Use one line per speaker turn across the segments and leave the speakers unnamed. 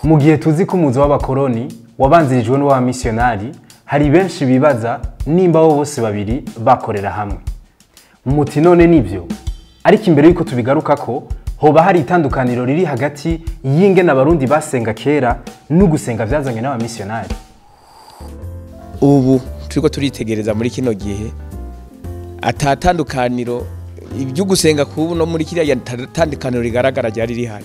Mu gihe tuzi ko umuzo w'abakoroni wabanzirijwe n'uwa misiyonari, hari benshi bibaza nimba abo bose babiri bakorera hamwe. Muti none nivyo, ariko imbere yuko tubigaruka ko hoba hari itandukaniro riri hagati y'ingene Abarundi basenga kera n'ugusenga vyazanywe n'aba misiyonari.
Ubu turiko turitegereza muri kino gihe atatandukaniro ibyo gusenga kubu no muri kiriya tandukaniro rigaragara ryari rihari.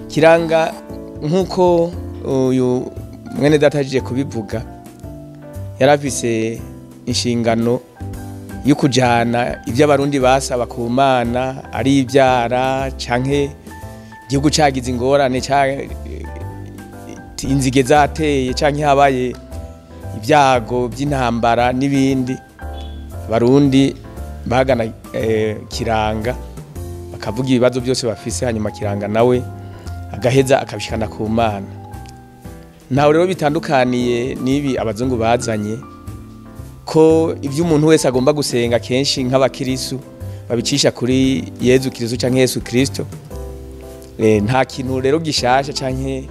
Kiranga nkuko uyu mwene data aje kubivuga, yarafise inshingano yo kujana ivyo Abarundi basaba ku Mana, ari ivyara canke igihugu cagize ingorane inzige zateye canke habaye ibyago by'intambara n'ibindi. Abarundi bagana kiranga bakavuga ibibazo byose bafise, hanyuma kiranga nawe agaheza akabishikana ku Mana. Naho rero bitandukaniye nibi abazungu bazanye ko ivyo umuntu wese agomba gusenga kenshi nk'abakirisu babicisha kuri Yezu Kristo canke Yesu Kristo. Nta kintu rero gishasha canke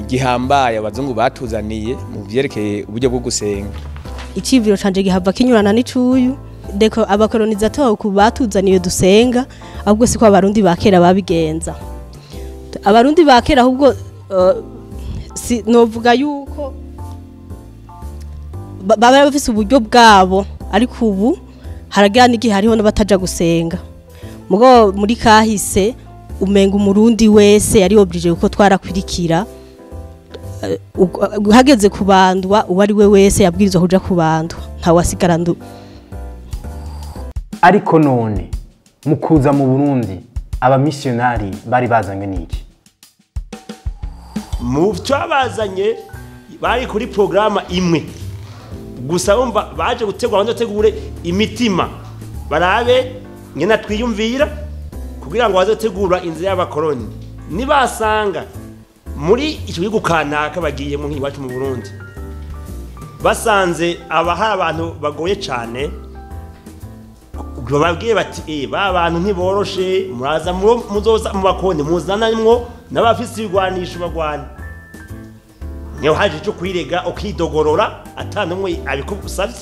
gihambaye abazungu batuzaniye mu vyerekeye uburyo bwo gusenga.
Iciviro canje gihava kinyurana n'icuyu, deko abakolonizateur ku batuzaniye dusenga ahubwo siko Abarundi bakera babigenza. Abarundi bakera ahubwo novuga yuko baba bafise uburyo bwabo, ariko ubu haragira n'igihe hariho n'abataja gusenga. Mugo muri kahise umenga umurundi wese yari oblige uko twarakwirikira, hageze kubandwa uwari we wese yabwirizwa kuja kubandwa, nta wasigara ndu.
Ariko none mukuza mu Burundi aba misiyonari bari bazanywe n'iki?
Mu twabazanye bari kuri programa imwe gusa, bumva baje gutegura bazotegure imitima, barabe ngena twiyumvira kugira ngo bazotegura inzira y'abakoroni. Nibasanga muri icyo gihugu kanaka bagiye mu nk'iwacu mu Burundi basanze abahari abantu bagoye cyane, bababwiye bati ba bantu ntiboroshe, muraza muzoza mu bakonde muzanamwo n'abafise ibigwanisho bagwana. Niyo haje cyo kwirega ukidogorora atanumwe abikugusavye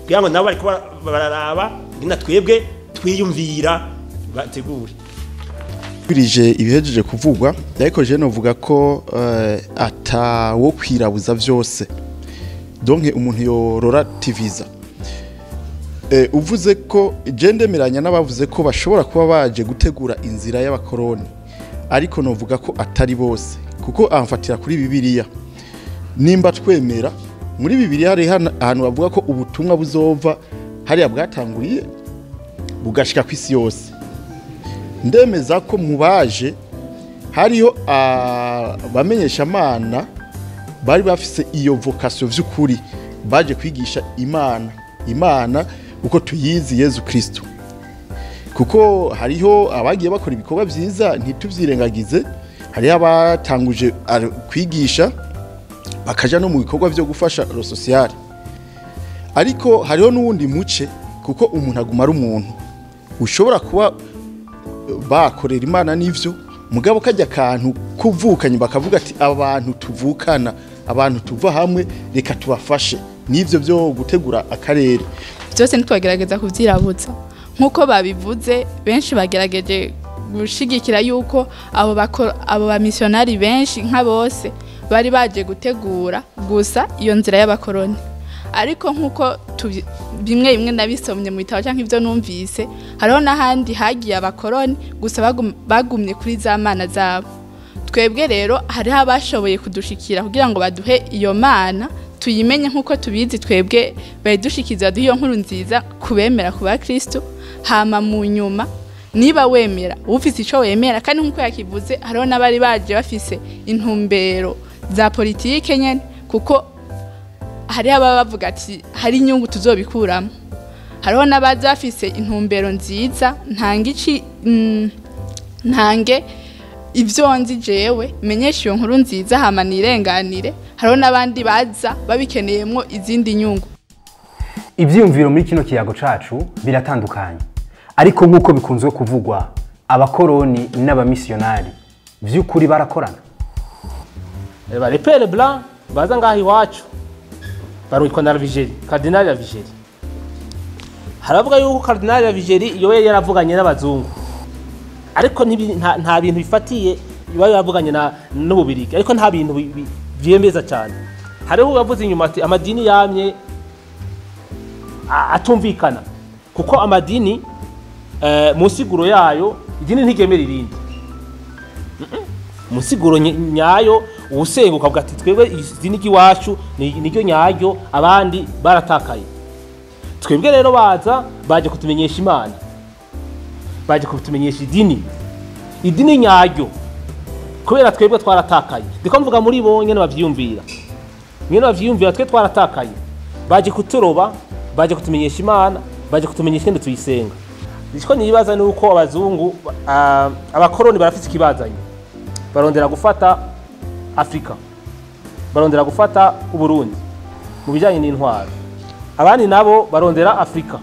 kugira ngo nabo bariko bararaba ngina twebwe twiyumvira bategure.
Birije ibihejeje kuvugwa, ariko je novuga ko atawo kwirabuza vyose, donc umuntu yororativiza. Uvuze ko je ndemeranya n'abavuze ko bashobora kuba baje gutegura inzira y'abakoroni, ariko novuga ko atari bose, kuko amfatira kuri Bibiliya. Nimba twemera muri Bibiliya hari ahantu bavuga ko ubutumwa buzova hariya bwatanguriye bugashika kw'isi yose. Ndemeza ko mubaje hariho abamenyesha Imana bari bafise iyo vocation vy'ukuri, baje kwigisha Imana uko tuyizi Yezu Kristo. Kuko hariho abagiye bakora ibikorwa vyiza ntituvyirengagize, hariho abatanguje kwigisha bakaja no mu bikorwa vyo gufasha ro social. Ariko hariho n'uwundi muce, kuko umuntu aguma ari umuntu, ushobora kuba bakorera Imana n'ivyo mugabo kajya kantu kuvukanye bakavuga ati abantu tuvukana, abantu tuva hamwe, reka tubafashe. Nivyo byo gutegura akarere
byose ntitwagerageza kuvyirabuza nkuko babivuze. Benshi bagerageje gushigikira yuko abo ba misiyonari benshi nka bose bari baje gutegura gusa iyo nzira y'abakoroni. Ariko nkuko bimwe nabisomye mu bitabo cyangwa ivyo numvise, hariho n'ahandi hagiye abakoroni gusa bagumye kuri za mana zabo. Twebwe rero hariho abashoboye kudushikira kugira ngo baduhe iyo mana tuyimenye nkuko tubizi. Twebwe bayidushikiza duhiyo nkuru nziza kubemera kuba Kristo. Hama mu nyuma niba wemera ufise ico wemera, kandi nkuko yakivuze hariho n'abari baje bafise intumbero za politike nyene, kuko hari aba bavuga ati hari inyungu tuzobikuramo. Hariho n'abaza bafise intumbero nziza, ntange ivyo nzi jewe menyesha iyo nkuru nziza hama nirenganire. Hariho n'abandi baza babikeneyemwo izindi nyungu.
Ivyiyumviro muri kino kiyago cacu biratandukanye, ariko nkuko bikunzwe kuvugwa abakoroni n'abamisiyonari vy'ukuri barakorana?
Les pères blancs baza ngaha iwacu barwitwa na Vigeri, Cardinal ya Vigeri. Haravuga yuko Cardinal ya Vigeri iyo yaravuganye n'abazungu, ariko nta bintu bifatiye iba yaravuganye n'ububirigi, ariko nta bintu vyemeza cyane. Hariho yavuze inyuma ati amadini yamye atumvikana, kuko amadini mu siguro yayo idini ntigemera irindi. Mu siguro nyayo ubusenga ukavuga ati twebwe idini ry'iwacu niryo nyaryo, abandi baratakaye. Twebwe rero baje kutumenyesha Imana, baje kutumenyesha idini nyaryo, kubera twebwe twaratakaye. Ndiko mvuga muri bo nyene bavyiyumvira twe twaratakaye, baje kuturoba, baje kutumenyesha Imana, baje kutumenyesha kandi tuyisenga. Icyo nibaza nuko abazungu abakoroni barafite ikibazanye, barondera gufata Afrika, barondera gufata Uburundi mu bijanye n'intwaro. Abandi nabo barondera Afrika,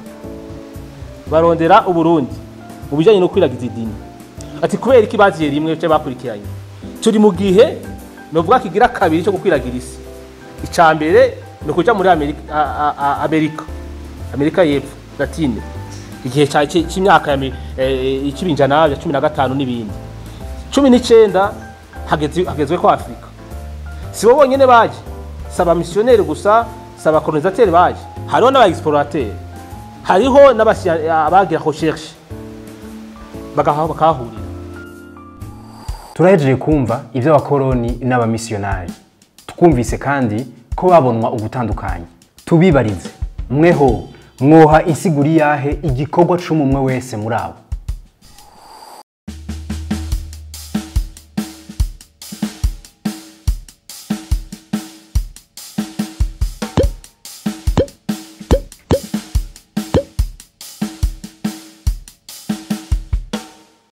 barondera Uburundi mu bijanye no kwiragiza idini. Ati kubera iki baziye rimwe cyo bakurikiranye, turi mu gihe novuga kigira kabiri cyo gukwiragira isi. Icambere no kuja muri Amerika y'Epfo Latine, igihe cy'imyaka y'ikibinjana ya 15 n'ibindi 19 hagezwe ko Afrika. Sibo bonyene baje, saba misiyonari gusa, saba colonisateur baje, hariho n'aba explorateur, hariho n'abagira recherche bakahahurira.
Turahejeje kumva ivyo abakoroni n'abamisiyonari, tukumvise kandi ko babonwa ugutandukanye. Tubibarize mweho mwoha insiguri yahe igikorwa c'umumwe wese muri abo?